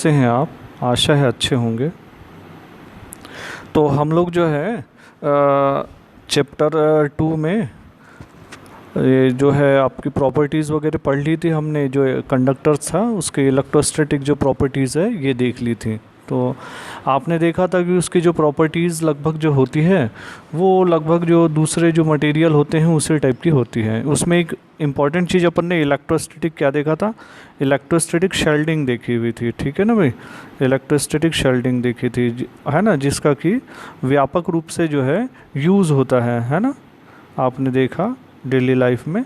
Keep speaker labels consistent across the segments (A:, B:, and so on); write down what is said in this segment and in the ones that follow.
A: कैसे हैं आप? आशा है अच्छे होंगे। तो हम लोग जो है चैप्टर 2 में ये जो है आपकी प्रॉपर्टीज़ वगैरह पढ़ ली थी हमने। जो कंडक्टर था उसके इलेक्ट्रोस्टैटिक जो प्रॉपर्टीज़ है ये देख ली थी। तो आपने देखा था कि उसकी जो प्रॉपर्टीज़ लगभग जो होती है वो लगभग जो दूसरे जो मटेरियल होते हैं उसी टाइप की होती है। उसमें एक इम्पॉर्टेंट चीज़ अपन ने इलेक्ट्रोस्टैटिक क्या देखा था? इलेक्ट्रोस्टैटिक शेल्डिंग देखी हुई थी, ठीक है ना भाई। इलेक्ट्रोस्टैटिक शेल्डिंग देखी थी है ना, जिसका कि व्यापक रूप से जो है यूज़ होता है ना। आपने देखा डेली लाइफ में,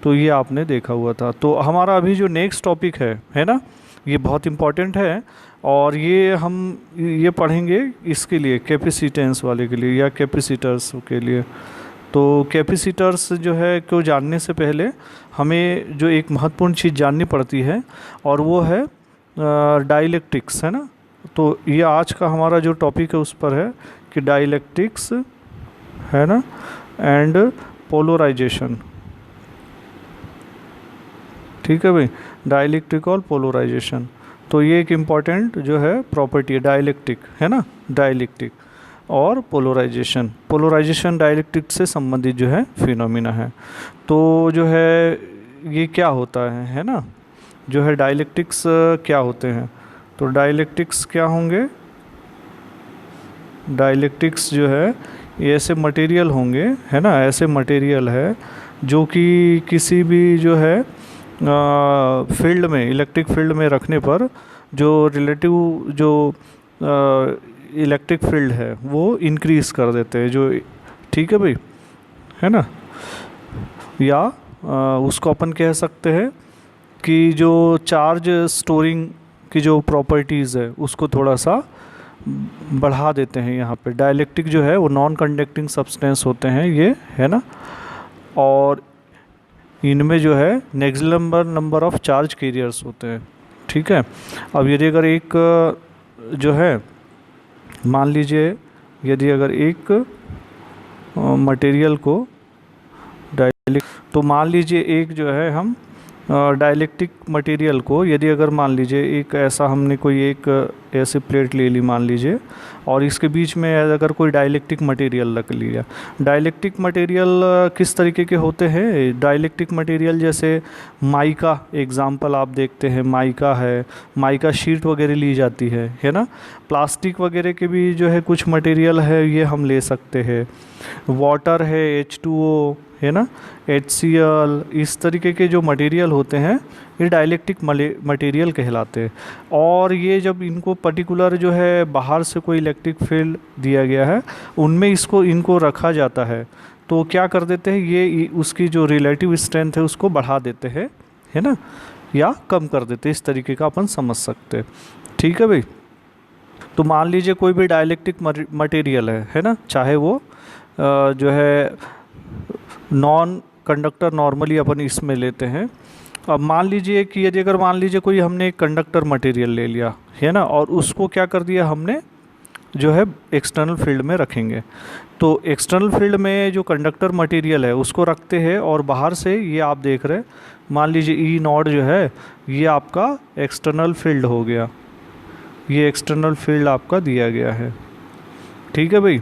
A: तो ये आपने देखा हुआ था। तो हमारा अभी जो नेक्स्ट टॉपिक है ना, ये बहुत इम्पॉर्टेंट है और ये हम ये पढ़ेंगे इसके लिए कैपेसिटेंस वाले के लिए या कैपेसिटर्स के लिए। तो कैपेसिटर्स जो है को जानने से पहले हमें जो एक महत्वपूर्ण चीज़ जाननी पड़ती है और वो है डाइलेक्ट्रिक्स, है ना। तो ये आज का हमारा जो टॉपिक है उस पर है कि डाइलेक्ट्रिक्स है ना एंड पोलराइजेशन। ठीक है भाई, डाइलेक्ट्रिक और पोलराइजेशन। तो ये एक इम्पॉर्टेंट जो है प्रॉपर्टी है डाइलेक्ट्रिक, है ना। डाइलेक्ट्रिक और पोलराइजेशन, पोलराइजेशन डाइलेक्ट्रिक से संबंधित जो है फिनोमिना है। तो जो है ये क्या होता है ना, जो है डाइलेक्ट्रिक्स क्या होते हैं। तो डाइलेक्ट्रिक्स क्या होंगे? डाइलेक्ट्रिक्स जो है ये ऐसे मटेरियल होंगे, है ना, ऐसे मटेरियल है जो कि किसी भी जो है फील्ड में, इलेक्ट्रिक फील्ड में रखने पर जो रिलेटिव जो इलेक्ट्रिक फील्ड है वो इंक्रीज़ कर देते हैं जो, ठीक है भाई, है ना। या उसको अपन कह सकते हैं कि जो चार्ज स्टोरिंग की जो प्रॉपर्टीज़ है उसको थोड़ा सा बढ़ा देते हैं यहाँ पे। डाइलेक्ट्रिक जो है वो नॉन कंडक्टिंग सब्सटेंस होते हैं ये, है ना। और इनमें जो है negligible number of charge carriers होते हैं, ठीक है। अब यदि अगर एक जो है मान लीजिए, यदि अगर एक मटेरियल को तो मान लीजिए एक जो है हम डाइलेक्ट्रिक मटेरियल को, यदि अगर मान लीजिए एक ऐसा हमने कोई एक ऐसे प्लेट ले ली मान लीजिए और इसके बीच में अगर कोई डाइलेक्ट्रिक मटेरियल रख लिया। डाइलेक्ट्रिक मटेरियल किस तरीके के होते हैं? डाइलेक्ट्रिक मटेरियल जैसे माइका एग्जांपल आप देखते हैं, माइका है, माइका शीट वगैरह ली जाती है ना। प्लास्टिक वगैरह के भी जो है कुछ मटेरियल है ये हम ले सकते हैं। वाटर है, H2O है ना, HCl, इस तरीके के जो मटेरियल होते हैं ये डाइलेक्ट्रिक मटेरियल कहलाते हैं। और ये जब इनको पर्टिकुलर जो है बाहर से कोई इलेक्ट्रिक फील्ड दिया गया है उनमें इनको रखा जाता है, तो क्या कर देते हैं ये उसकी जो रिलेटिव स्ट्रेंथ है उसको बढ़ा देते हैं, है ना, या कम कर देते हैं। इस तरीके का अपन समझ सकते हैं, ठीक है भाई। तो मान लीजिए कोई भी डाइलेक्ट्रिक मटेरियल है ना, चाहे वो जो है नॉन कंडक्टर नॉर्मली अपन इसमें लेते हैं। अब मान लीजिए कि यदि अगर मान लीजिए कोई हमने एक कंडक्टर मटेरियल ले लिया है ना और उसको क्या कर दिया हमने जो है एक्सटर्नल फील्ड में रखेंगे। तो एक्सटर्नल फील्ड में जो कंडक्टर मटेरियल है उसको रखते हैं और बाहर से ये आप देख रहे हैं, मान लीजिए E0 जो है ये आपका एक्सटर्नल फील्ड हो गया, ये एक्सटर्नल फील्ड आपका दिया गया है, ठीक है भाई।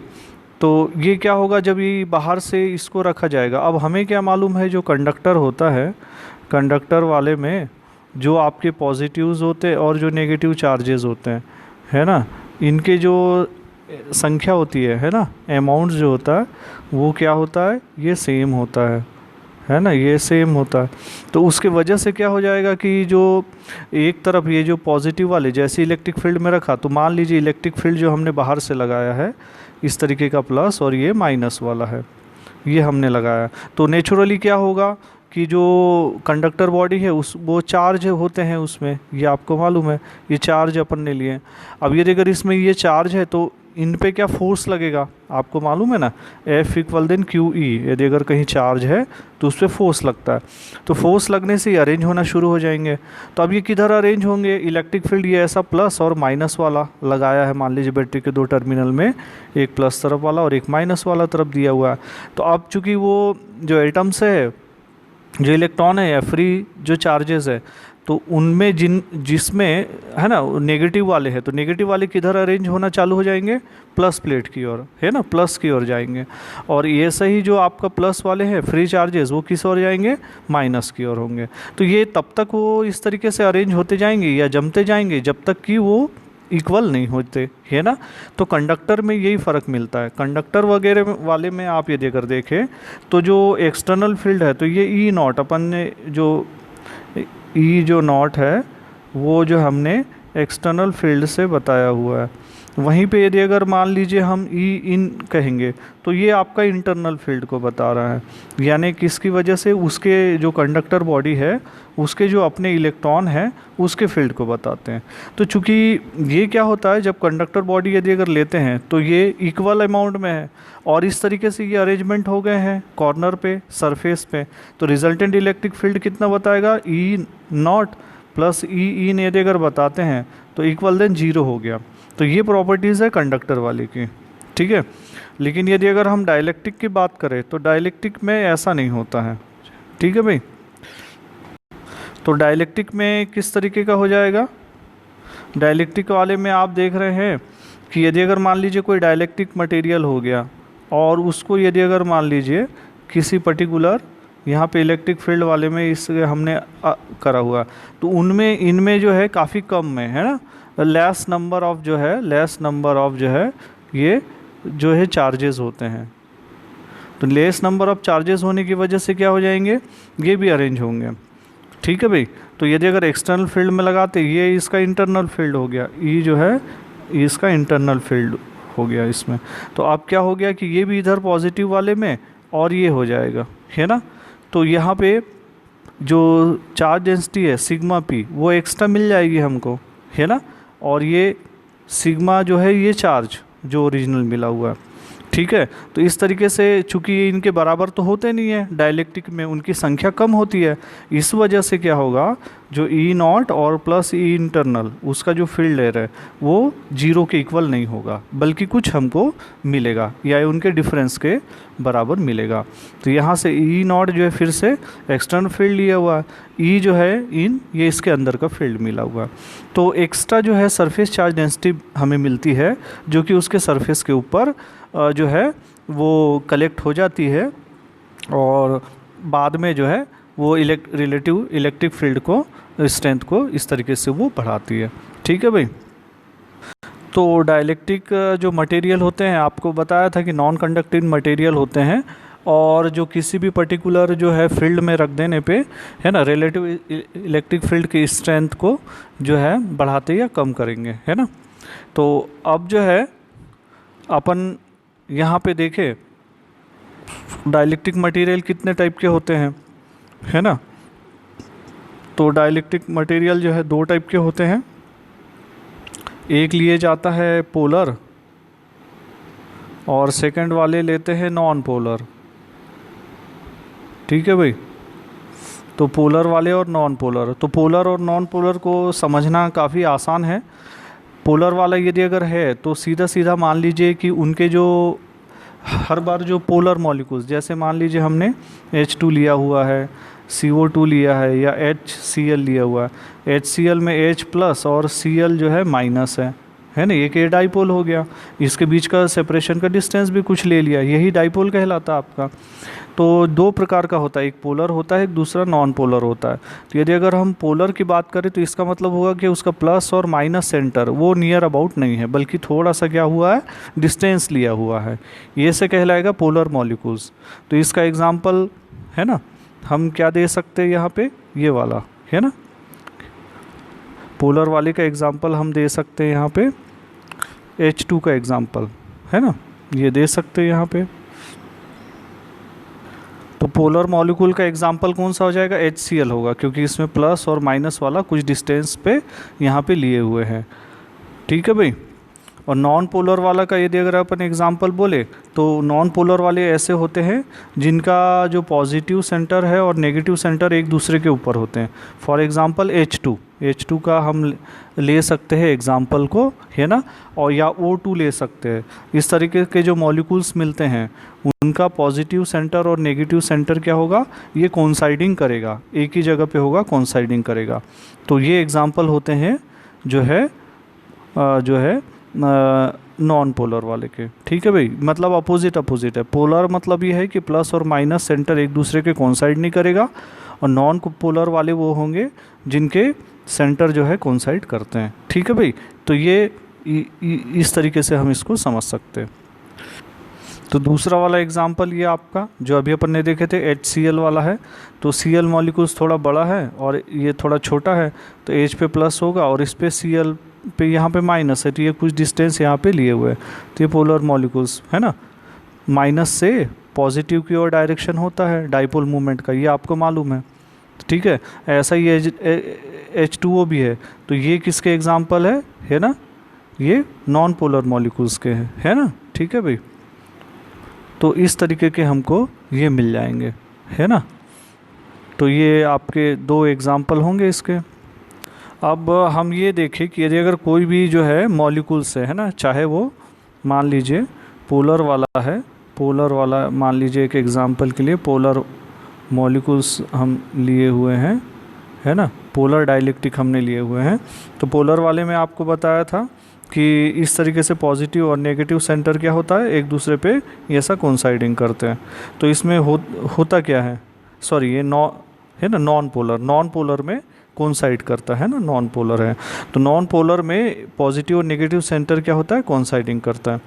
A: तो ये क्या होगा जब ये बाहर से इसको रखा जाएगा। अब हमें क्या मालूम है जो कंडक्टर होता है, कंडक्टर वाले में जो आपके पॉजिटिव्स होते हैं और जो नेगेटिव चार्जेस होते हैं, है ना, इनके जो संख्या होती है ना, अमाउंट जो होता है वो क्या होता है, ये सेम होता है ना, ये सेम होता है। तो उसके वजह से क्या हो जाएगा कि जो एक तरफ ये जो पॉजिटिव वाले जैसे इलेक्ट्रिक फील्ड में रखा, तो मान लीजिए इलेक्ट्रिक फील्ड जो हमने बाहर से लगाया है इस तरीके का प्लस और ये माइनस वाला है, ये हमने लगाया, तो नेचुरली क्या होगा कि जो कंडक्टर बॉडी है उस वो चार्ज होते हैं उसमें, ये आपको मालूम है, ये चार्ज अपन ने लिए। अब ये अगर इसमें ये चार्ज है तो इन पे क्या फोर्स लगेगा आपको मालूम है ना, F इक्वल देन QE। यदि अगर कहीं चार्ज है तो उस पर फोर्स लगता है, तो फोर्स लगने से अरेंज होना शुरू हो जाएंगे। तो अब ये किधर अरेंज होंगे? इलेक्ट्रिक फील्ड ये ऐसा प्लस और माइनस वाला लगाया है, मान लीजिए बैटरी के दो टर्मिनल में एक प्लस तरफ वाला और एक माइनस वाला तरफ दिया हुआ है। तो अब चूँकि वो जो एटम्स है, जो इलेक्ट्रॉन है या फ्री जो चार्जेस है, तो उनमें जिसमें है ना नेगेटिव वाले हैं, तो नेगेटिव वाले किधर अरेंज होना चालू हो जाएंगे, प्लस प्लेट की ओर, है ना, प्लस की ओर जाएंगे। और ये सही जो आपका प्लस वाले हैं फ्री चार्जेस, वो किस ओर जाएंगे, माइनस की ओर होंगे। तो ये तब तक वो इस तरीके से अरेंज होते जाएंगे या जमते जाएंगे जब तक कि वो इक्वल नहीं होते, है ना। तो कंडक्टर में यही फ़र्क मिलता है। कंडक्टर वगैरह वाले में आप यदि अगर देखें तो जो एक्सटर्नल फील्ड है, तो ये ई नॉट अपन ने जो ई जो नॉट है वो जो हमने एक्सटर्नल फील्ड से बताया हुआ है, वहीं पे यदि अगर मान लीजिए हम ई इन कहेंगे तो ये आपका इंटरनल फील्ड को बता रहा है, यानी किसकी वजह से, उसके जो कंडक्टर बॉडी है उसके जो अपने इलेक्ट्रॉन हैं उसके फील्ड को बताते हैं। तो चूंकि ये क्या होता है, जब कंडक्टर बॉडी यदि अगर लेते हैं तो ये इक्वल अमाउंट में है और इस तरीके से ये अरेंजमेंट हो गए हैं कॉर्नर पे, सरफेस पे, तो रिजल्टेंट इलेक्ट्रिक फील्ड कितना बताएगा, ई नॉट प्लस ई इन यदि अगर बताते हैं तो इक्वल देन जीरो हो गया। तो ये प्रॉपर्टीज़ है कंडक्टर वाले की, ठीक है। लेकिन यदि अगर हम डाइलेक्ट्रिक की बात करें तो डाइलेक्ट्रिक में ऐसा नहीं होता है, ठीक है भाई। तो डाइलेक्ट्रिक में किस तरीके का हो जाएगा, डाइलेक्ट्रिक वाले में आप देख रहे हैं कि यदि अगर मान लीजिए कोई डाइलेक्ट्रिक मटेरियल हो गया और उसको यदि अगर मान लीजिए किसी पर्टिकुलर यहाँ पे इलेक्ट्रिक फील्ड वाले में इस हमने करा हुआ, तो उनमें इनमें जो है काफ़ी कम में है ना, लेस नंबर ऑफ जो है ये जो है चार्जेस होते हैं। तो लेस नंबर ऑफ चार्जेस होने की वजह से क्या हो जाएंगे, ये भी अरेंज होंगे, ठीक है भाई। तो यदि अगर एक्सटर्नल फील्ड में लगाते, ये इसका इंटरनल फील्ड हो गया, ये जो है इसका इंटरनल फील्ड हो गया इसमें, तो अब क्या हो गया कि ये भी इधर पॉजिटिव वाले में और ये हो जाएगा, है ना। तो यहाँ पे जो चार्ज डेंसिटी है सिग्मा पी वो एक्स्ट्रा मिल जाएगी हमको, है ना। और ये सिग्मा जो है ये चार्ज जो ओरिजिनल मिला हुआ है, ठीक है। तो इस तरीके से चूंकि ये इनके बराबर तो होते नहीं है डाइलेक्ट्रिक में, उनकी संख्या कम होती है, इस वजह से क्या होगा, जो ई नॉट और प्लस ई इंटरनल उसका जो फील्ड एयर है वो जीरो के इक्वल नहीं होगा, बल्कि कुछ हमको मिलेगा या उनके डिफरेंस के बराबर मिलेगा। तो यहाँ से ई नॉट जो है फिर से एक्सटर्नल फील्ड लिया हुआ है, ई जो है इन ये इसके अंदर का फील्ड मिला हुआ है। तो एक्स्ट्रा जो है सरफेस चार्ज डेंसिटी हमें मिलती है जो कि उसके सरफेस के ऊपर जो है वो कलेक्ट हो जाती है और बाद में जो है वो रिलेटिव इलेक्ट्रिक फील्ड को, स्ट्रेंथ को इस तरीके से वो बढ़ाती है, ठीक है भाई। तो डाइलेक्ट्रिक जो मटेरियल होते हैं आपको बताया था कि नॉन कंडक्टिंग मटेरियल होते हैं और जो किसी भी पर्टिकुलर जो है फील्ड में रख देने पे है ना रिलेटिव इलेक्ट्रिक फील्ड की स्ट्रेंथ को जो है बढ़ाते या कम करेंगे, है ना। तो अब जो है अपन यहाँ पे देखें डाइलेक्ट्रिक मटेरियल कितने टाइप के होते हैं, है ना। तो डाइलेक्ट्रिक मटेरियल जो है दो टाइप के होते हैं, एक लिए जाता है पोलर और सेकंड वाले लेते हैं नॉन पोलर, ठीक है भाई। तो पोलर वाले और नॉन पोलर, तो पोलर और नॉन पोलर को समझना काफ़ी आसान है। पोलर वाला यदि अगर है तो सीधा सीधा मान लीजिए कि उनके जो हर बार जो पोलर मॉलिक्यूल्स, जैसे मान लीजिए हमने H2 लिया हुआ है, CO2 लिया है या HCl लिया हुआ है, HCl में H प्लस और Cl जो है माइनस है ना, एक डाइपोल हो गया, इसके बीच का सेपरेशन का डिस्टेंस भी कुछ ले लिया, यही डाइपोल कहलाता है आपका। तो दो प्रकार का होता है, एक पोलर होता है, एक दूसरा नॉन पोलर होता है। तो यदि अगर हम पोलर की बात करें तो इसका मतलब होगा कि उसका प्लस और माइनस सेंटर वो नियर अबाउट नहीं है, बल्कि थोड़ा सा क्या हुआ है, डिस्टेंस लिया हुआ है, ये से कहलाएगा पोलर मॉलिक्यूल्स। तो इसका एग्जाम्पल है ना हम क्या दे सकते हैं यहाँ पे, ये वाला है ना, पोलर वाले का एग्जाम्पल हम दे सकते हैं यहाँ पे H2 का एग्जाम्पल, है ना, ये दे सकते हैं यहाँ पे। तो पोलर मॉलिक्यूल का एग्जाम्पल कौन सा हो जाएगा, HCl होगा, क्योंकि इसमें प्लस और माइनस वाला कुछ डिस्टेंस पे यहाँ पे लिए हुए हैं, ठीक है भाई। और नॉन पोलर वाला का यदि अगर अपन एग्जांपल बोले तो नॉन पोलर वाले ऐसे होते हैं जिनका जो पॉजिटिव सेंटर है और नेगेटिव सेंटर एक दूसरे के ऊपर होते हैं। फॉर एग्जांपल H2 का हम ले सकते हैं एग्जांपल को, है ना, और या O2 ले सकते हैं। इस तरीके के जो मॉलिक्यूल्स मिलते हैं उनका पॉजिटिव सेंटर और नेगेटिव सेंटर क्या होगा, ये कोइंसाइडिंग करेगा, एक ही जगह पे होगा, कोइंसाइडिंग करेगा। तो ये एग्जांपल होते हैं जो है नॉन पोलर वाले के। ठीक है भाई, मतलब अपोजिट है। पोलर मतलब ये है कि प्लस और माइनस सेंटर एक दूसरे के कोइंसाइड नहीं करेगा, और नॉन पोलर वाले वो होंगे जिनके सेंटर जो है कोइंसाइड करते हैं। ठीक है भाई, तो ये इस तरीके से हम इसको समझ सकते हैं। तो दूसरा वाला एग्जांपल ये आपका जो अभी अपन ने देखे थे HCl वाला है। तो Cl मॉलिक्यूल्स थोड़ा बड़ा है और ये थोड़ा छोटा है, तो H पे प्लस होगा और इस पे Cl पे यहाँ पे माइनस है, तो ये कुछ डिस्टेंस यहाँ पे लिए हुए हैं, तो ये पोलर मॉलिक्यूल्स है ना। माइनस से पॉजिटिव की ओर डायरेक्शन होता है डाइपोल मूवमेंट का, ये आपको मालूम है। ठीक है, ऐसा ही H2O भी है। तो ये किसके एग्जाम्पल है ना, ये नॉन पोलर मॉलिक्यूल्स के हैं, है ना। ठीक है भाई, तो इस तरीके के हमको ये मिल जाएंगे, है ना। तो ये आपके दो एग्जाम्पल होंगे इसके। अब हम ये देखें कि यदि अगर कोई भी जो है मॉलिक्यूल्स है ना, चाहे वो मान लीजिए पोलर वाला है, पोलर वाला मान लीजिए एक एग्जाम्पल के लिए पोलर मॉलिक्यूल्स हम लिए हुए हैं, है ना, पोलर डाइलेक्ट्रिक हमने लिए हुए हैं। तो पोलर वाले में आपको बताया था कि इस तरीके से पॉजिटिव और नेगेटिव सेंटर क्या होता है, एक दूसरे पे ऐसा कोइंसाइडिंग करते हैं। तो इसमें होता क्या है, सॉरी ये नॉन पोलर में कोइंसाइड करता है ना, नॉन पोलर है। तो नॉन पोलर में पॉजिटिव और नेगेटिव सेंटर क्या होता है, कोइंसाइडिंग करता है।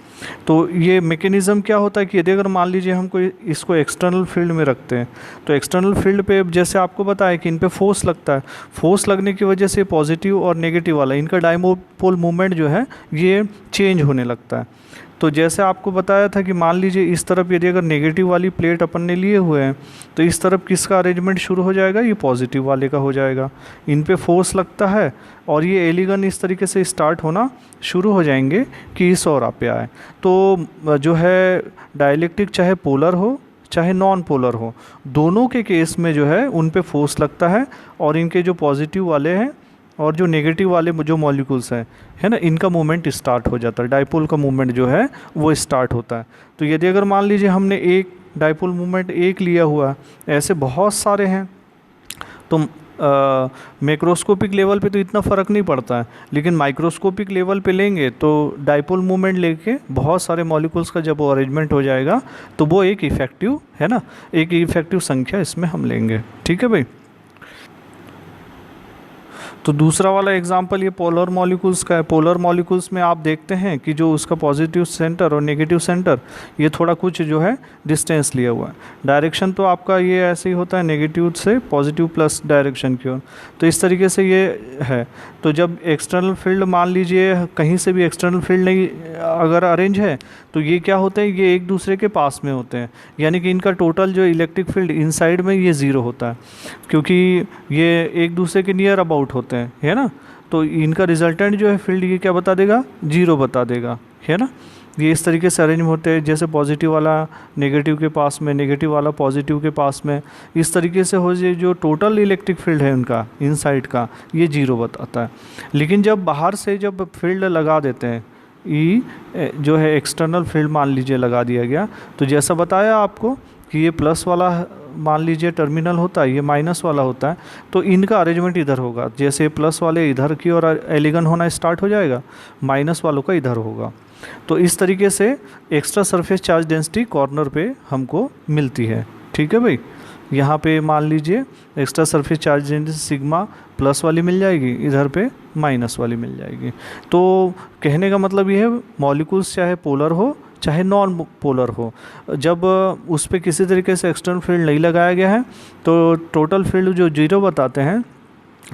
A: तो ये मैकेनिज़्म क्या होता है कि यदि अगर मान लीजिए हम कोई इसको एक्सटर्नल फील्ड में रखते हैं, तो एक्सटर्नल फील्ड पे जैसे आपको बताया कि इन पे फोर्स लगता है, फोर्स लगने की वजह से पॉजिटिव और नेगेटिव वाला इनका डाइपोल मूवमेंट जो है ये चेंज होने लगता है। तो जैसे आपको बताया था कि मान लीजिए इस तरफ यदि अगर नेगेटिव वाली प्लेट अपन ने लिए हुए हैं, तो इस तरफ किसका अरेंजमेंट शुरू हो जाएगा, ये पॉजिटिव वाले का हो जाएगा। इन पे फोर्स लगता है और ये एलिगन इस तरीके से स्टार्ट होना शुरू हो जाएंगे कि इस ओर पे आए। तो जो है डाइलेक्ट्रिक चाहे पोलर हो चाहे नॉन पोलर हो, दोनों के केस में जो है उन पे फोर्स लगता है, और इनके जो पॉजिटिव वाले हैं और जो नेगेटिव वाले जो मॉलिक्यूल्स हैं, है ना, इनका मूवमेंट स्टार्ट हो जाता है, डाइपोल का मूवमेंट जो है वो स्टार्ट होता है। तो यदि अगर मान लीजिए हमने एक डाइपोल मूवमेंट एक लिया हुआ है, ऐसे बहुत सारे हैं, तो मैक्रोस्कोपिक लेवल पे तो इतना फ़र्क नहीं पड़ता है, लेकिन माइक्रोस्कोपिक लेवल पे लेंगे तो डाइपोल मूवमेंट लेके बहुत सारे मॉलिक्यूल्स का जब वो अरेंजमेंट हो जाएगा तो वो एक इफ़ेक्टिव, है ना, एक इफ़ेक्टिव संख्या इसमें हम लेंगे। ठीक है भाई। तो दूसरा वाला एग्जांपल ये पोलर मॉलिक्यूल्स का है। पोलर मॉलिक्यूल्स में आप देखते हैं कि जो उसका पॉजिटिव सेंटर और नेगेटिव सेंटर ये थोड़ा कुछ जो है डिस्टेंस लिया हुआ है। डायरेक्शन तो आपका ये ऐसे ही होता है, नेगेटिव से पॉजिटिव प्लस डायरेक्शन की ओर। तो इस तरीके से ये है। तो जब एक्सटर्नल फील्ड मान लीजिए कहीं से भी एक्सटर्नल फील्ड नहीं अगर अरेंज है, तो ये क्या होते हैं, ये एक दूसरे के पास में होते हैं, यानी कि इनका टोटल जो इलेक्ट्रिक फील्ड इनसाइड में ये ज़ीरो होता है, क्योंकि ये एक दूसरे के नियर अबाउट होते हैं, है ना। तो इनका रिजल्टेंट जो है फील्ड ये क्या बता देगा, जीरो बता देगा, है ना। ये इस तरीके से अरेंज होते हैं, जैसे पॉजिटिव वाला नेगेटिव के पास में, नेगेटिव वाला पॉजिटिव के पास में, इस तरीके से हो जाए। जो टोटल इलेक्ट्रिक फील्ड है उनका इनसाइड का ये जीरो बताता है। लेकिन जब बाहर से जब फील्ड लगा देते हैं, ई जो है एक्सटर्नल फील्ड मान लीजिए लगा दिया गया, तो जैसा बताया आपको कि ये प्लस वाला मान लीजिए टर्मिनल होता है, ये माइनस वाला होता है, तो इनका अरेंजमेंट इधर होगा। जैसे प्लस वाले इधर की ओर एलिगन होना स्टार्ट हो जाएगा, माइनस वालों का इधर होगा। तो इस तरीके से extra surface charge density corner पे हमको मिलती है। ठीक है भाई, यहाँ पे मान लीजिए extra surface charge density sigma plus वाली मिल जाएगी, इधर पे माइनस वाली मिल जाएगी। तो कहने का मतलब ये है, मॉलिक्यूल्स चाहे पोलर हो चाहे नॉन पोलर हो, जब उस पर किसी तरीके से एक्सटर्नल फील्ड नहीं लगाया गया है तो टोटल फील्ड जो जीरो बताते हैं,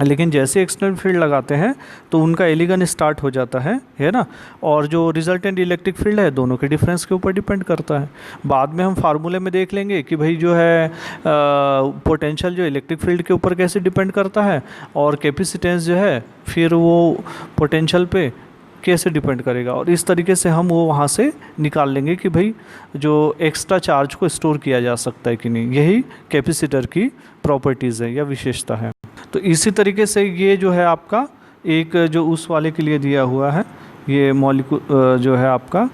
A: लेकिन जैसे एक्सटर्नल फील्ड लगाते हैं तो उनका एलिगन स्टार्ट हो जाता है ना। और जो रिजल्टेंट इलेक्ट्रिक फील्ड है दोनों के डिफरेंस के ऊपर डिपेंड करता है। बाद में हम फार्मूले में देख लेंगे कि भाई जो है पोटेंशियल जो इलेक्ट्रिक फील्ड के ऊपर कैसे डिपेंड करता है, और कैपेसिटेंस जो है फिर वो पोटेंशियल पे कैसे डिपेंड करेगा, और इस तरीके से हम वो वहाँ से निकाल लेंगे कि भाई जो एक्स्ट्रा चार्ज को स्टोर किया जा सकता है कि नहीं। यही कैपेसिटर की प्रॉपर्टीज़ है या विशेषता है। तो इसी तरीके से ये जो है आपका एक जो उस वाले के लिए दिया हुआ है, ये मॉलिक्यूल जो है आपका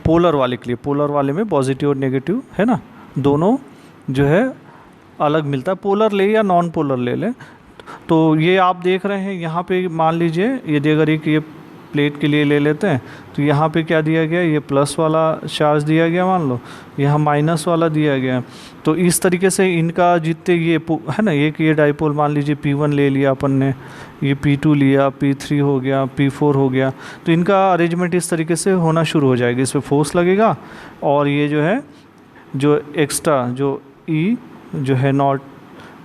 A: पोलर वाले के लिए, पोलर वाले में पॉजिटिव और नेगेटिव है ना, दोनों जो है अलग मिलता है। पोलर ले या नॉन पोलर ले लें, तो ये आप देख रहे हैं यहाँ पे मान लीजिए यदि अगर एक ये प्लेट के लिए ले लेते हैं तो यहाँ पे क्या दिया गया, ये प्लस वाला चार्ज दिया गया, मान लो यहाँ माइनस वाला दिया गया। तो इस तरीके से इनका जितने ये है ना, एक ये डाइपोल मान लीजिए P1 ले लिया अपन ने, ये P2 लिया, P3 हो गया, P4 हो गया, तो इनका अरेंजमेंट इस तरीके से होना शुरू हो जाएगा। इस पर फोर्स लगेगा और ये जो है जो एक्स्ट्रा जो E जो है नॉट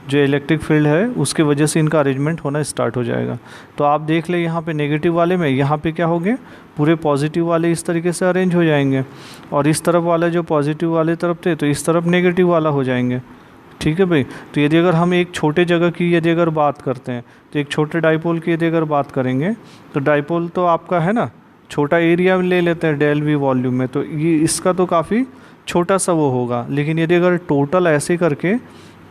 A: जो इलेक्ट्रिक फील्ड है उसके वजह से इनका अरेंजमेंट होना स्टार्ट हो जाएगा। तो आप देख ले यहाँ पे नेगेटिव वाले में यहाँ पे क्या होंगे, पूरे पॉजिटिव वाले इस तरीके से अरेंज हो जाएंगे, और इस तरफ वाला जो पॉजिटिव वाले तरफ थे तो इस तरफ नेगेटिव वाला हो जाएंगे। ठीक है भाई। तो यदि अगर हम एक छोटे जगह की यदि अगर बात करते हैं तो एक छोटे डाइपोल की यदि अगर बात करेंगे तो डाइपोल तो आपका है ना छोटा एरिया ले लेते हैं डेल वी वॉल्यूम में, तो ये इसका तो काफ़ी छोटा सा वो होगा। लेकिन यदि अगर टोटल ऐसे करके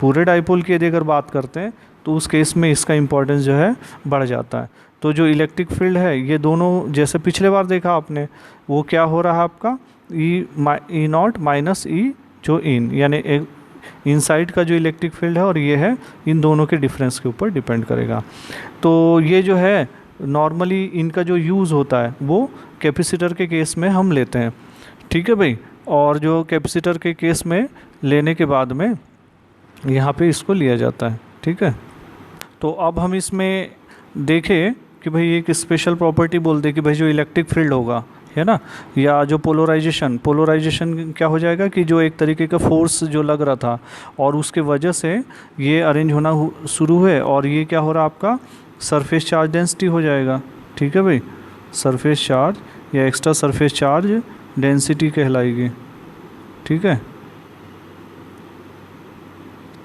A: पूरे डाइपोल की यदि अगर बात करते हैं तो उस केस में इसका इम्पोर्टेंस जो है बढ़ जाता है। तो जो इलेक्ट्रिक फील्ड है ये दोनों जैसे पिछले बार देखा आपने, वो क्या हो रहा है आपका ई नॉट माइनस ई जो इन, यानी इनसाइड का जो इलेक्ट्रिक फील्ड है और ये है, इन दोनों के डिफरेंस के ऊपर डिपेंड करेगा। तो ये जो है नॉर्मली इनका जो यूज़ होता है वो कैपेसिटर के केस में हम लेते हैं। ठीक है भाई। और जो कैपेसिटर के केस में लेने के बाद में यहाँ पे इसको लिया जाता है। ठीक है। तो अब हम इसमें देखें कि भाई एक स्पेशल प्रॉपर्टी बोल दे कि भाई जो इलेक्ट्रिक फील्ड होगा है ना, या जो पोलराइजेशन क्या हो जाएगा कि जो एक तरीके का फोर्स जो लग रहा था और उसके वजह से ये अरेंज होना शुरू हुए, और ये क्या हो रहा आपका सरफेस चार्ज डेंसिटी हो जाएगा। ठीक है भाई। सरफेस चार्ज या एक्स्ट्रा सरफेस चार्ज डेंसिटी कहलाएगी। ठीक है।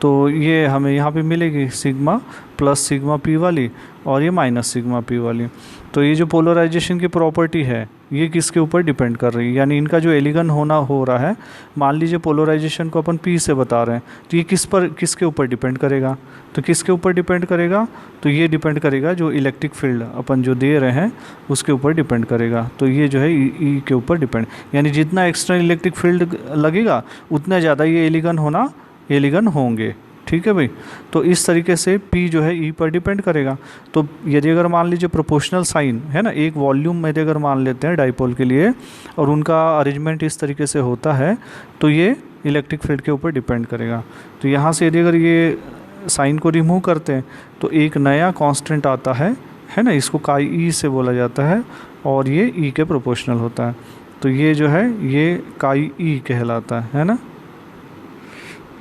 A: तो ये हमें यहाँ पे मिलेगी सिग्मा प्लस सिग्मा पी वाली और ये माइनस सिग्मा पी वाली। तो ये जो पोलराइजेशन की प्रॉपर्टी है ये किसके ऊपर डिपेंड कर रही है, यानी इनका जो एलिगन होना हो रहा है, मान लीजिए पोलराइजेशन को अपन पी से बता रहे हैं, तो ये किसके ऊपर डिपेंड करेगा, तो किसके ऊपर डिपेंड करेगा, तो ये डिपेंड करेगा जो इलेक्ट्रिक फील्ड अपन जो दे रहे हैं उसके ऊपर डिपेंड करेगा। तो ये जो है ई के ऊपर डिपेंड, यानी जितना एक्स्ट्रा इलेक्ट्रिक फील्ड लगेगा उतना ज़्यादा ये एलिगन होंगे। ठीक है भाई। तो इस तरीके से P जो है E पर डिपेंड करेगा। तो यदि अगर मान लीजिए प्रोपोर्शनल साइन है ना, एक वॉल्यूम में यदि अगर मान लेते हैं डाइपोल के लिए और उनका अरेंजमेंट इस तरीके से होता है तो ये इलेक्ट्रिक फील्ड के ऊपर डिपेंड करेगा। तो यहाँ से यदि अगर ये साइन को रिमूव करते हैं तो एक नया कांस्टेंट आता है ना, इसको काई ई से बोला जाता है और ये ई के प्रोपोर्शनल होता है। तो ये जो है ये काई ई कहलाता है ना।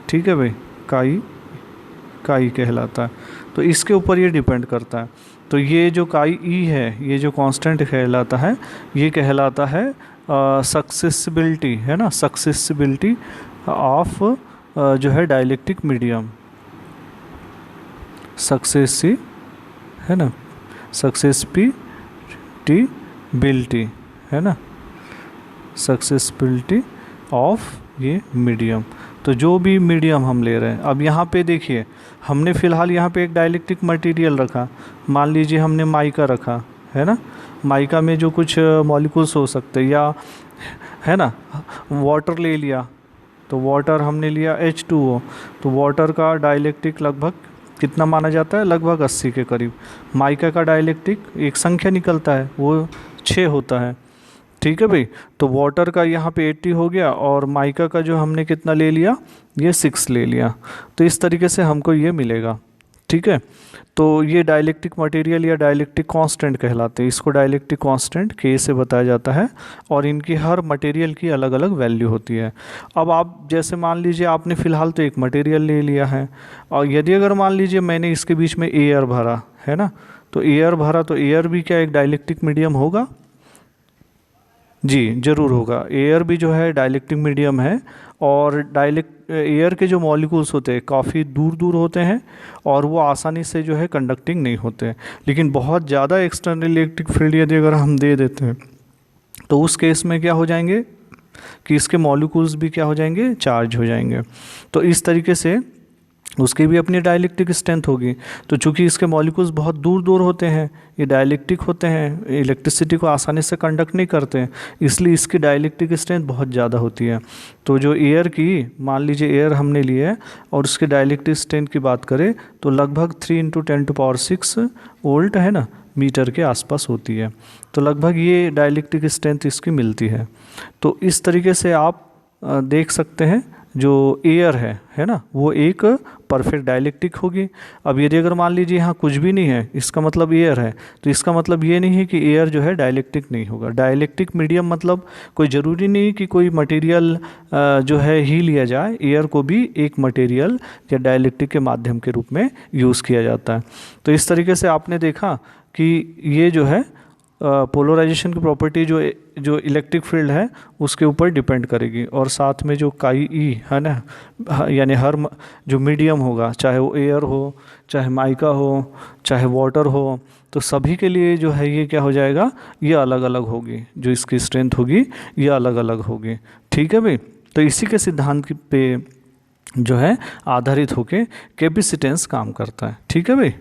A: ठीक है भाई। काई कहलाता है। तो इसके ऊपर ये डिपेंड करता है। तो ये जो काई ई है, ये जो कांस्टेंट कहलाता है, ये कहलाता है सक्सेसिबिलिटी है ना, सक्सेसिबिलिटी ऑफ जो है डाइलेक्ट्रिक मीडियम, है ना, सक्सेसिबिलिटी है ना, सक्सेसिबिलिटी ऑफ ये मीडियम। तो जो भी मीडियम हम ले रहे हैं, अब यहाँ पे देखिए हमने फ़िलहाल यहाँ पे एक डाइलेक्ट्रिक मटेरियल रखा, मान लीजिए हमने माइका रखा है ना, माइका में जो कुछ मॉलिक्यूल्स हो सकते हैं, या है ना वाटर ले लिया, तो वाटर हमने लिया H2O, तो वाटर का डाइलेक्ट्रिक लगभग कितना माना जाता है, लगभग 80 के करीब। माइका का डाइलेक्ट्रिक एक संख्या निकलता है वो 6 होता है। ठीक है भाई। तो वाटर का यहाँ पे 80 हो गया और माइका का जो हमने कितना ले लिया, ये 6 ले लिया। तो इस तरीके से हमको ये मिलेगा। ठीक है। तो ये डाइलेक्ट्रिक मटेरियल या डाइलेक्ट्रिक कांस्टेंट कहलाते हैं। इसको डाइलेक्ट्रिक कांस्टेंट K से बताया जाता है और इनकी हर मटेरियल की अलग अलग वैल्यू होती है। अब आप जैसे मान लीजिए आपने फ़िलहाल तो एक मटेरियल ले लिया है, और यदि अगर मान लीजिए मैंने इसके बीच में एयर भरा है ना, तो एयर भरा, तो एयर भी क्या एक डाइलेक्ट्रिक मीडियम होगा, जी ज़रूर होगा। एयर भी जो है डाइलेक्ट्रिक मीडियम है, और डाइलेक्ट एयर के जो मॉलिक्यूल्स होते हैं काफ़ी दूर दूर होते हैं और वो आसानी से जो है कंडक्टिंग नहीं होते हैं। लेकिन बहुत ज़्यादा एक्सटर्नल इलेक्ट्रिक फील्ड यदि अगर हम दे देते हैं तो उस केस में क्या हो जाएंगे कि इसके मॉलिक्यूल्स भी क्या हो जाएंगे, चार्ज हो जाएंगे। तो इस तरीके से उसकी भी अपनी डाइलेक्ट्रिक स्ट्रेंथ होगी। तो चूंकि इसके मॉलिक्यूल्स बहुत दूर दूर होते हैं, ये डाइलेक्ट्रिक होते हैं, इलेक्ट्रिसिटी को आसानी से कंडक्ट नहीं करते हैं, इसलिए इसकी डाइलेक्ट्रिक स्ट्रेंथ बहुत ज़्यादा होती है। तो जो एयर की, मान लीजिए एयर हमने लिया है और उसकी डाइलेक्ट्रिक स्ट्रेंथ की बात करें तो लगभग 3 × 10⁶ वोल्ट है ना, मीटर के आसपास होती है। तो लगभग ये डाइलेक्ट्रिक स्ट्रेंथ इसकी मिलती है। तो इस तरीके से आप देख सकते हैं जो एयर है ना, वो एक परफेक्ट डाइलेक्ट्रिक होगी। अब यदि अगर मान लीजिए यहाँ कुछ भी नहीं है, इसका मतलब एयर है, तो इसका मतलब ये नहीं है कि एयर जो है डाइलेक्ट्रिक नहीं होगा। डाइलेक्ट्रिक मीडियम मतलब कोई ज़रूरी नहीं कि कोई मटेरियल जो है ही लिया जाए, एयर को भी एक मटेरियल या डाइलेक्ट्रिक के माध्यम के रूप में यूज़ किया जाता है। तो इस तरीके से आपने देखा कि ये जो है पोलराइजेशन की प्रॉपर्टी जो इलेक्ट्रिक फील्ड है उसके ऊपर डिपेंड करेगी, और साथ में जो काई ई है ना, यानी हर जो मीडियम होगा, चाहे वो एयर हो, चाहे माइका हो, चाहे वाटर हो, तो सभी के लिए जो है ये क्या हो जाएगा, ये अलग अलग होगी, जो इसकी स्ट्रेंथ होगी ये अलग अलग होगी। ठीक है भाई। तो इसी के सिद्धांत पे जो है आधारित होके कैपेसिटेंस काम करता है। ठीक है भाई।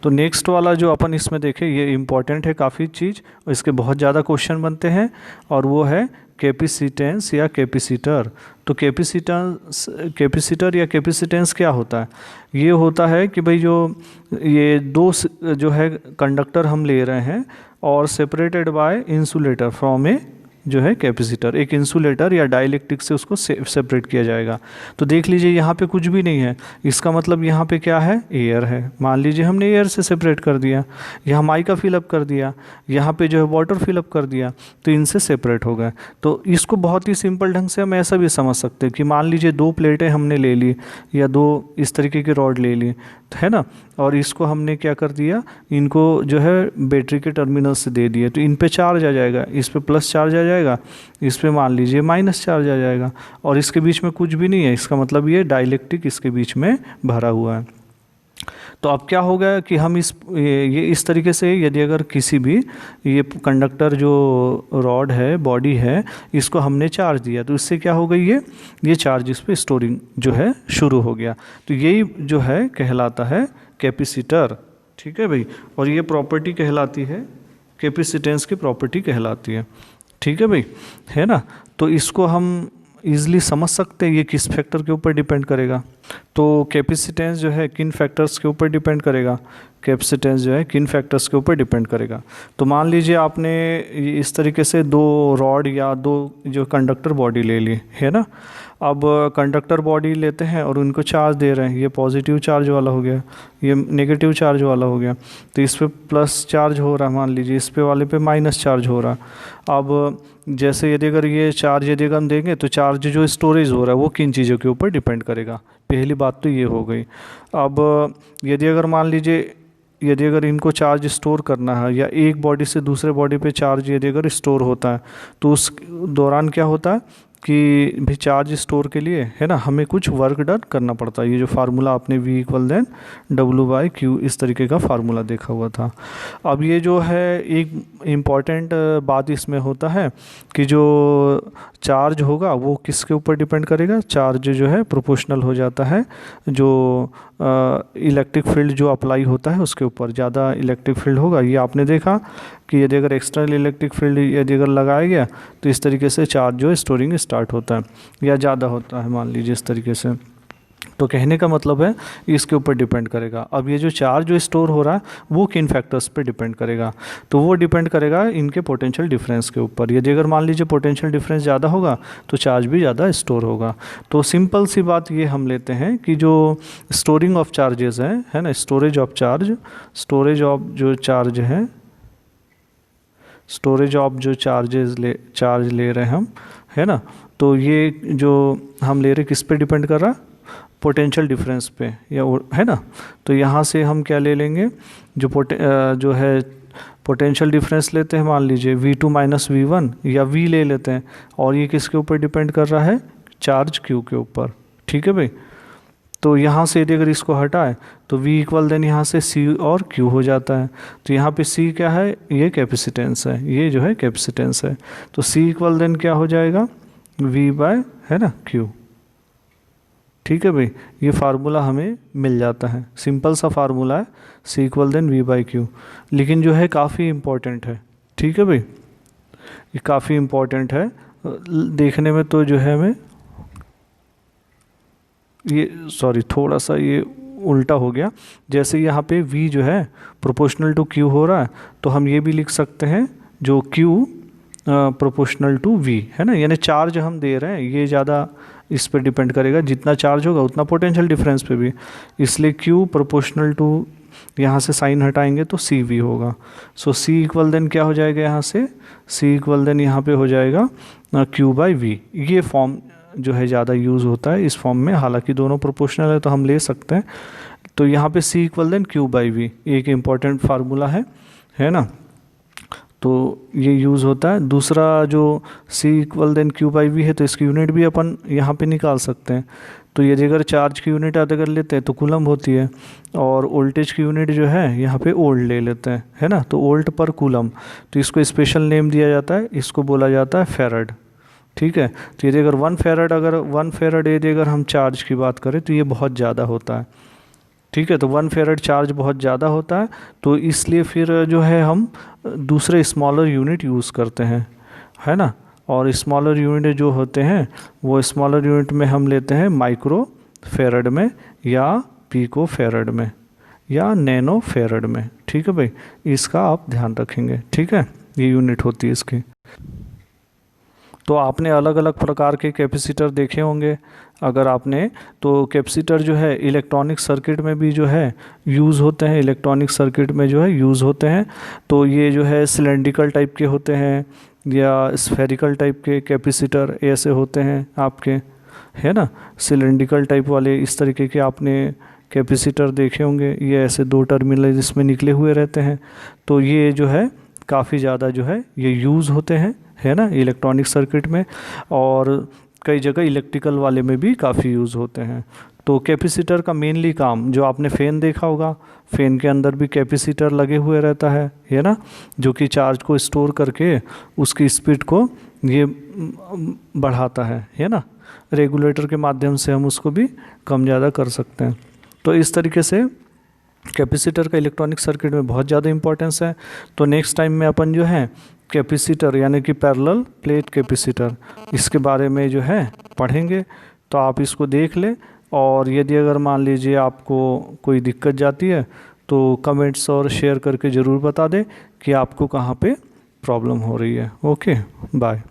A: तो नेक्स्ट वाला जो अपन इसमें देखें, ये इम्पॉर्टेंट है काफ़ी चीज़, और इसके बहुत ज़्यादा क्वेश्चन बनते हैं, और वो है कैपेसिटेंस या कैपेसिटर। तो कैपेसिटर या कैपेसिटेंस क्या होता है? ये होता है कि भाई जो ये दो जो है कंडक्टर हम ले रहे हैं और सेपरेटेड बाय इंसुलेटर फ्रॉम ए जो है कैपेसिटर, एक इंसुलेटर या डाइलेक्ट्रिक से उसको सेपरेट किया जाएगा। तो देख लीजिए यहाँ पे कुछ भी नहीं है, इसका मतलब यहाँ पे क्या है, एयर है। मान लीजिए हमने एयर से सेपरेट कर दिया, यहाँ माइका फिलअप कर दिया, यहाँ पे जो है वाटर फिलअप कर दिया, तो इनसे सेपरेट हो गए। तो इसको बहुत ही सिंपल ढंग से हम ऐसा भी समझ सकते हैं कि मान लीजिए दो प्लेटें हमने ले ली या दो इस तरीके की रॉड ले ली, है ना, और इसको हमने क्या कर दिया, इनको जो है बैटरी के टर्मिनल से दे दिए, तो इन पे चार्ज आ जाएगा, इस पे प्लस चार्ज आ जाएगा, इस पे मान लीजिए माइनस चार्ज आ जाएगा, और इसके बीच में कुछ भी नहीं है, इसका मतलब ये डाइलेक्ट्रिक इसके बीच में भरा हुआ है। तो अब क्या होगा कि हम ये इस तरीके से यदि अगर किसी भी ये कंडक्टर जो रॉड है, बॉडी है, इसको हमने चार्ज दिया, तो इससे क्या हो गई, ये चार्ज इस पर स्टोरिंग जो है शुरू हो गया। तो यही जो है कहलाता है कैपेसिटर। ठीक है भाई। और ये प्रॉपर्टी कहलाती है, कैपेसिटेंस की प्रॉपर्टी कहलाती है। ठीक है भाई, है ना। तो इसको हम ईज़िली समझ सकते हैं ये किस फैक्टर के ऊपर डिपेंड करेगा। तो कैपेसिटेंस जो है किन फैक्टर्स के ऊपर डिपेंड करेगा, कैपेसिटेंस जो है किन फैक्टर्स के ऊपर डिपेंड करेगा। तो मान लीजिए आपने इस तरीके से दो रॉड या दो जो कंडक्टर बॉडी ले ली, है ना। अब कंडक्टर बॉडी लेते हैं और उनको चार्ज दे रहे हैं, ये पॉजिटिव चार्ज वाला हो गया, ये नेगेटिव चार्ज वाला हो गया, तो इस पे प्लस चार्ज हो रहा है, मान लीजिए इस पे वाले पे माइनस चार्ज हो रहा। अब जैसे यदि अगर ये चार्ज यदि अगर हम देंगे तो चार्ज जो स्टोरेज हो रहा है वो किन चीज़ों के ऊपर डिपेंड करेगा, पहली बात तो ये हो गई। अब यदि अगर मान लीजिए यदि अगर इनको चार्ज स्टोर करना है, या एक बॉडी से दूसरे बॉडी पे चार्ज यदि अगर स्टोर होता है, तो उस दौरान क्या होता है कि भी चार्ज स्टोर के लिए, है ना, हमें कुछ वर्क डन करना पड़ता है। ये जो फार्मूला आपने V = W/Q इस तरीके का फार्मूला देखा हुआ था। अब ये जो है एक इम्पॉर्टेंट बात इसमें होता है कि जो चार्ज होगा वो किसके ऊपर डिपेंड करेगा, चार्ज जो है प्रोपोर्शनल हो जाता है जो इलेक्ट्रिक फील्ड जो अप्लाई होता है उसके ऊपर। ज़्यादा इलेक्ट्रिक फील्ड होगा, ये आपने देखा कि यदि अगर एक्सटर्नल इलेक्ट्रिक फील्ड यदि अगर लगाया गया तो इस तरीके से चार्ज जो है स्टोरिंग स्टार्ट होता है, या ज़्यादा होता है मान लीजिए इस तरीके से। तो कहने का मतलब है इसके ऊपर डिपेंड करेगा। अब ये जो चार्ज जो स्टोर हो रहा है वो किन फैक्टर्स पे डिपेंड करेगा, तो वो डिपेंड करेगा इनके पोटेंशियल डिफरेंस के ऊपर। यदि अगर मान लीजिए पोटेंशियल डिफरेंस ज़्यादा होगा तो चार्ज भी ज़्यादा स्टोर होगा। तो सिंपल सी बात ये हम लेते हैं कि जो स्टोरिंग ऑफ चार्जेस है ना, storage of charge, storage of जो चार्ज है, स्टोरेज ऑफ जो चार्ज ले रहे हैं हम, है ना, तो ये जो हम ले रहे किस पे डिपेंड कर रहा, पोटेंशियल डिफरेंस पे है ना। तो यहाँ से हम क्या ले लेंगे, जो है पोटेंशियल डिफरेंस लेते हैं, मान लीजिए V2 माइनस V1 या V ले लेते हैं, और ये किसके ऊपर डिपेंड कर रहा है, चार्ज Q के ऊपर। ठीक है भाई। तो यहाँ से यदि अगर इसको हटाए तो V इक्वल देन यहाँ से C और Q हो जाता है। तो यहाँ पे C क्या है, ये कैपेसिटेंस है, ये जो है कैपेसिटेंस है। तो C इक्वल देन क्या हो जाएगा, V बाय है ना Q। ठीक है भाई, ये फार्मूला हमें मिल जाता है, सिंपल सा फार्मूला है, C equal then V by Q। लेकिन जो है काफ़ी इम्पोर्टेंट है। ठीक है भाई, ये काफ़ी इम्पोर्टेंट है देखने में। तो जो है हमें ये सॉरी थोड़ा सा ये उल्टा हो गया, जैसे यहाँ पे V जो है प्रोपोर्शनल टू Q हो रहा है, तो हम ये भी लिख सकते हैं जो Q प्रोपोर्शनल टू V है ना, यानी चार्ज हम दे रहे हैं, ये ज़्यादा इस पर डिपेंड करेगा, जितना चार्ज होगा उतना पोटेंशियल डिफरेंस पे भी, इसलिए Q प्रोपोर्शनल टू, यहाँ से साइन हटाएंगे तो CV होगा। सो C इक्वल देन क्या हो जाएगा, यहाँ से C इक्वल देन यहाँ पे हो जाएगा Q बाई V। ये फॉर्म जो है ज़्यादा यूज़ होता है इस फॉर्म में, हालांकि दोनों प्रोपोर्शनल है तो हम ले सकते हैं। तो यहाँ पे C equal then Q by V एक इम्पॉर्टेंट फार्मूला है ना, तो ये यूज़ होता है। दूसरा जो C equal then Q by V है, तो इसकी यूनिट भी अपन यहाँ पे निकाल सकते हैं। तो ये अगर चार्ज की यूनिट याद अगर लेते हैं तो कूलम होती है, और वोल्टेज की यूनिट जो है यहाँ पे वोल्ट ले लेते हैं, है ना, तो वोल्ट पर कूलम। तो इसको स्पेशल नेम दिया जाता है, इसको बोला जाता है फेरड। ठीक है। तो यदि अगर 1 फेरड यदि अगर हम चार्ज की बात करें तो ये बहुत ज़्यादा होता है। ठीक है। तो 1 फेरड चार्ज बहुत ज़्यादा होता है, तो इसलिए फिर जो है हम दूसरे स्मॉलर यूनिट यूज़ करते हैं, है ना। और स्मॉलर यूनिट जो होते हैं वो स्मॉलर यूनिट में हम लेते हैं माइक्रो फेरड में, या पीको फेरड में, या नैनो फेरड में। ठीक है भाई, इसका आप ध्यान रखेंगे। ठीक है, ये यूनिट होती है इसकी। तो आपने अलग अलग प्रकार के कैपेसिटर देखे होंगे अगर आपने, तो कैपेसिटर जो है इलेक्ट्रॉनिक सर्किट में भी जो है यूज़ होते हैं, इलेक्ट्रॉनिक सर्किट में जो है यूज़ होते हैं। तो ये जो है सिलेंड्रिकल टाइप के होते हैं या स्फेरिकल टाइप के कैपेसिटर ऐसे होते हैं आपके, है ना। सिलेंड्रिकल टाइप वाले इस तरीके के आपने कैपेसिटर देखे होंगे, ये ऐसे 2 टर्मिनल जिसमें निकले हुए रहते हैं। तो ये जो है काफ़ी ज़्यादा जो है ये यूज़ होते हैं, है ना, इलेक्ट्रॉनिक सर्किट में, और कई जगह इलेक्ट्रिकल वाले में भी काफ़ी यूज़ होते हैं। तो कैपेसिटर का मेनली काम, जो आपने फ़ैन देखा होगा, फ़ैन के अंदर भी कैपेसिटर लगे हुए रहता है ना, जो कि चार्ज को स्टोर करके उसकी स्पीड को ये बढ़ाता है ना। रेगुलेटर के माध्यम से हम उसको भी कम ज़्यादा कर सकते हैं। तो इस तरीके से कैपेसिटर का इलेक्ट्रॉनिक सर्किट में बहुत ज़्यादा इंपॉर्टेंस है। तो नेक्स्ट टाइम में अपन जो है कैपेसिटर यानी कि पैरेलल प्लेट कैपेसिटर, इसके बारे में जो है पढ़ेंगे। तो आप इसको देख लें, और यदि अगर मान लीजिए आपको कोई दिक्कत जाती है तो कमेंट्स और शेयर करके ज़रूर बता दें कि आपको कहाँ पे प्रॉब्लम हो रही है। Okay, bye.